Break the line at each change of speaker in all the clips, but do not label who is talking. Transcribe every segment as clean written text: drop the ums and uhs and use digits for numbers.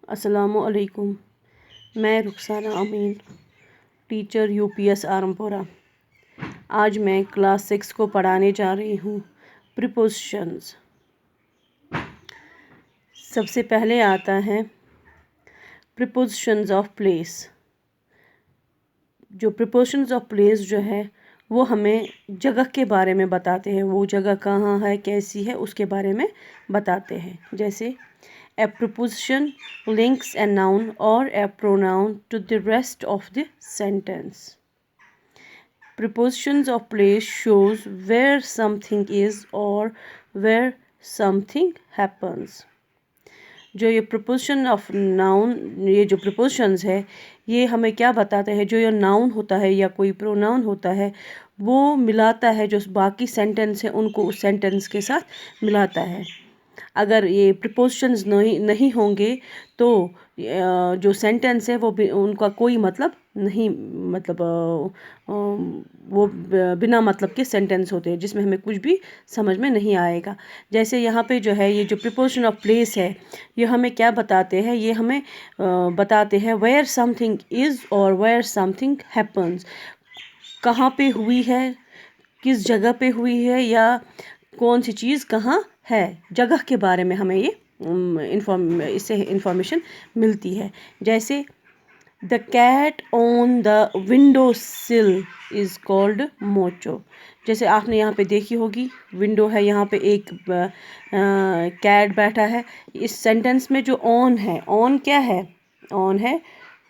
अस्सलामुअलैकुम। मैं रुखसाना अमीन, teacher UPS Arampura. आज मैं क्लास 6 को पढ़ाने जा रही हूँ प्रीपोजिशंस। सबसे पहले आता है प्रीपोजिशंस ऑफ प्लेस। जो प्रीपोजिशंस ऑफ प्लेस जो है वो हमें जगह के बारे में बताते हैं, वो जगह कहाँ है, कैसी है, उसके बारे में बताते हैं। जैसे A preposition links a noun or a pronoun to the rest of the sentence. Prepositions of place shows where something is or where something happens. जो ये preposition of noun, ये जो prepositions है, ये हमें क्या बताते हैं? जो ये noun होता है या कोई pronoun होता है, वो मिलाता है जो बाकी sentence है उनको उस sentence के साथ मिलाता है। अगर ये प्रीपोजिशंस नहीं होंगे तो जो सेंटेंस है वो उनका कोई मतलब नहीं, मतलब वो बिना मतलब के सेंटेंस होते हैं जिसमें हमें कुछ भी समझ में नहीं आएगा। जैसे यहाँ पे जो है ये जो प्रीपोजिशन ऑफ प्लेस है, ये हमें क्या बताते हैं? ये हमें बताते हैं वेयर समथिंग इज़ और वेयर समथिंग हैपन्स। कहाँ पे हुई है, किस जगह पे हुई है, या कौन सी चीज़ कहाँ है, जगह के बारे में हमें ये इससे इंफॉर्मेशन मिलती है। जैसे the cat on the window sill is called Mocho. जैसे आपने यहाँ पे देखी होगी, विंडो है, यहाँ पे एक कैट बैठा है। इस सेंटेंस में जो ऑन है, ऑन क्या है? ऑन है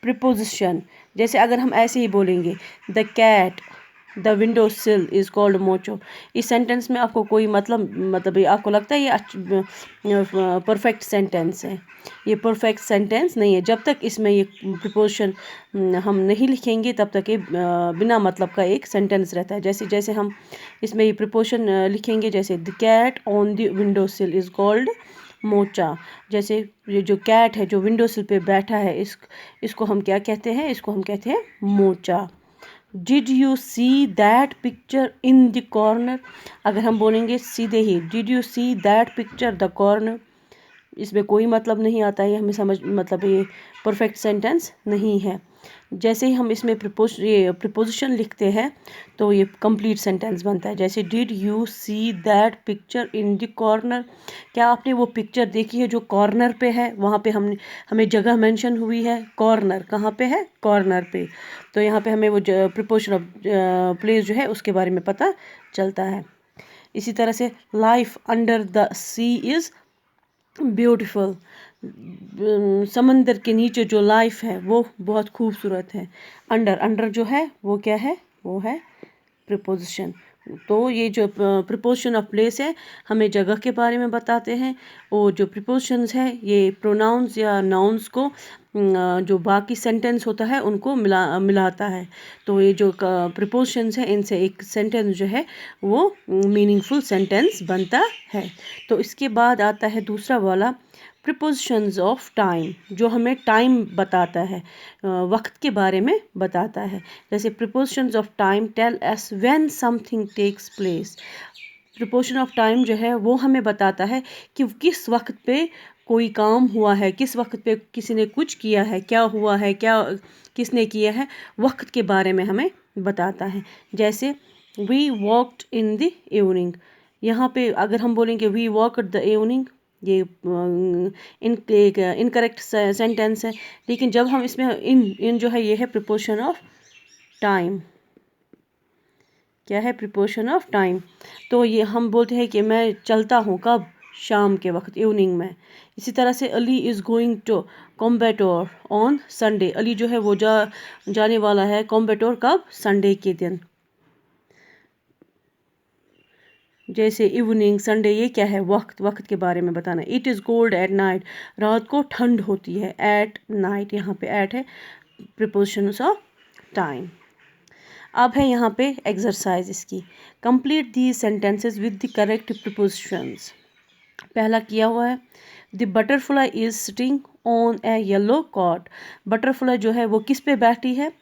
प्रीपोजिशन। जैसे अगर हम ऐसे ही बोलेंगे the cat the window sill is called Mocho, इस सेंटेंस में आपको कोई मतलब आपको लगता है ये परफेक्ट सेंटेंस है? ये परफेक्ट सेंटेंस नहीं है। जब तक इसमें ये प्रीपोजिशन हम नहीं लिखेंगे तब तक ये बिना मतलब का एक सेंटेंस रहता है। जैसे जैसे हम इसमें ये प्रीपोजिशन लिखेंगे, जैसे the cat on the window sill is called mocha. जैसे ये जो कैट है जो विंडो सिल पे बैठा है, इसको हम क्या कहते हैं? इसको हम कहते हैं mocha. Did you see that picture in the corner. अगर हम बोलेंगे सीधे he did you see that picture the corner, इसमें कोई मतलब नहीं आता है, हमें समझ मतलब ये परफेक्ट सेंटेंस नहीं है। जैसे ही हम इसमें प्रीपोजिशन लिखते हैं तो ये कंप्लीट सेंटेंस बनता है। जैसे did you see that picture in the corner, क्या आपने वो पिक्चर देखी है जो कॉर्नर पे है? वहाँ पे हमें जगह मेंशन हुई है, कॉर्नर कहाँ पे है? कॉर्नर पे। तो यहाँ पे हमें वो प्रीपोजिशन ऑफ प्लेस जो है उसके बारे में पता चलता है। इसी तरह से life under the sea is beautiful. समंदर के नीचे जो लाइफ है वो बहुत खूबसूरत है। अंडर जो है वो क्या है? वो है प्रीपोजिशन। तो ये जो प्रीपोजिशन ऑफ प्लेस है हमें जगह के बारे में बताते हैं, और जो प्रीपोजिशंस है ये प्रोनाउंस या नाउन्स को जो बाकी सेंटेंस होता है उनको मिलाता है। तो ये जो प्रीपोजिशंस है इनसे एक सेंटेंस जो है वो मीनिंगफुल सेंटेंस बनता है। तो इसके बाद आता है दूसरा वाला प्रीपोजिशंस ऑफ टाइम, जो हमें टाइम बताता है, वक्त के बारे में बताता है। जैसे prepositions of time tell us when something takes place. Preposition of time जो है वो हमें बताता है कि किस वक्त पे कोई काम हुआ है, किस वक्त पे किसी ने कुछ किया है, क्या हुआ है, क्या किसने किया है, वक्त के बारे में हमें बताता है। जैसे we walked in the evening, यहाँ पे अगर हम बोलेंगे वी वॉकड द इवनिंग, ये इनकरेक्ट सेंटेंस है। लेकिन जब हम इसमें इन जो है ये है प्रीपोजिशन ऑफ टाइम। क्या है? Preposition of time. तो ये हम बोलते हैं कि मैं चलता हूँ कब? शाम के वक्त, इवनिंग में। इसी तरह से Ali is going to Coimbatore on Sunday, Ali जो है वो जाने वाला है कॉम्बेटोर कब? संडे के दिन। जैसे इवनिंग, संडे, ये क्या है? वक्त के बारे में बताना। It is cold at night, रात को ठंड होती है। एट नाइट, यहाँ पे एट है प्रीपोजिशंस ऑफ टाइम। अब है यहाँ पे एक्सरसाइज इसकी। Complete the sentences with the correct prepositions. पहला किया हुआ है the butterfly is sitting on a yellow cot. Butterfly जो है वो किस पे बैठी है?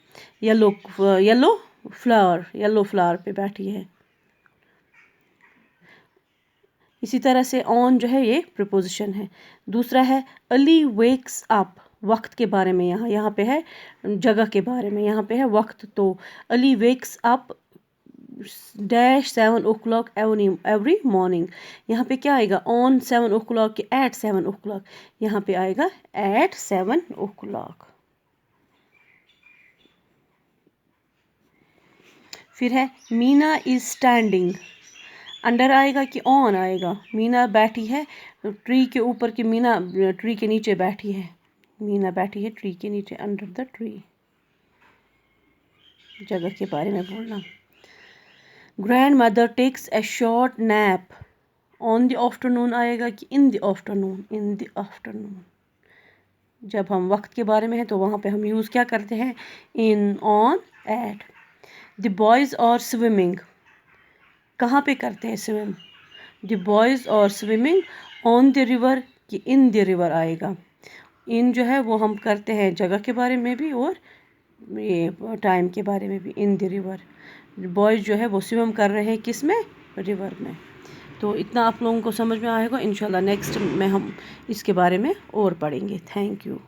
येलो फ्लावर पे बैठी है। इसी तरह से ऑन जो है ये प्रीपोजिशन है। दूसरा है अली वेक्स अप वक्त के बारे में, यहाँ पे है जगह के बारे में, यहाँ पे है वक्त। तो Ali wakes up dash 7 o'clock every morning. यहाँ पे क्या आएगा, ऑन 7 o'clock के एट 7 o'clock, यहाँ पे आएगा एट 7 o'clock। फिर है मीना इज स्टैंडिंग, अंडर आएगा कि ऑन आएगा। मीना बैठी है ट्री के ऊपर, कि मीना ट्री के नीचे बैठी है, मीना बैठी है ट्री के नीचे, अंडर द ट्री। जगह के बारे में बोलना। Grandmother takes a short nap, on the afternoon आएगा कि in the afternoon, in the afternoon. जब हम वक्त के बारे में है तो वहाँ पे हम यूज़ क्या करते हैं, in, on, at. The boys are swimming, कहाँ पे करते हैं swim, the boys are swimming on the river कि इन द रिवर आएगा। इन जो है वो हम करते हैं जगह के बारे में भी और ये टाइम के बारे में भी, इन द रिवर। बॉयज़ जो है वो स्विम कर रहे हैं किस में, रिवर में। तो इतना आप लोगों को समझ में आएगा। इंशाल्लाह नेक्स्ट में हम इसके बारे में और पढ़ेंगे। Thank you.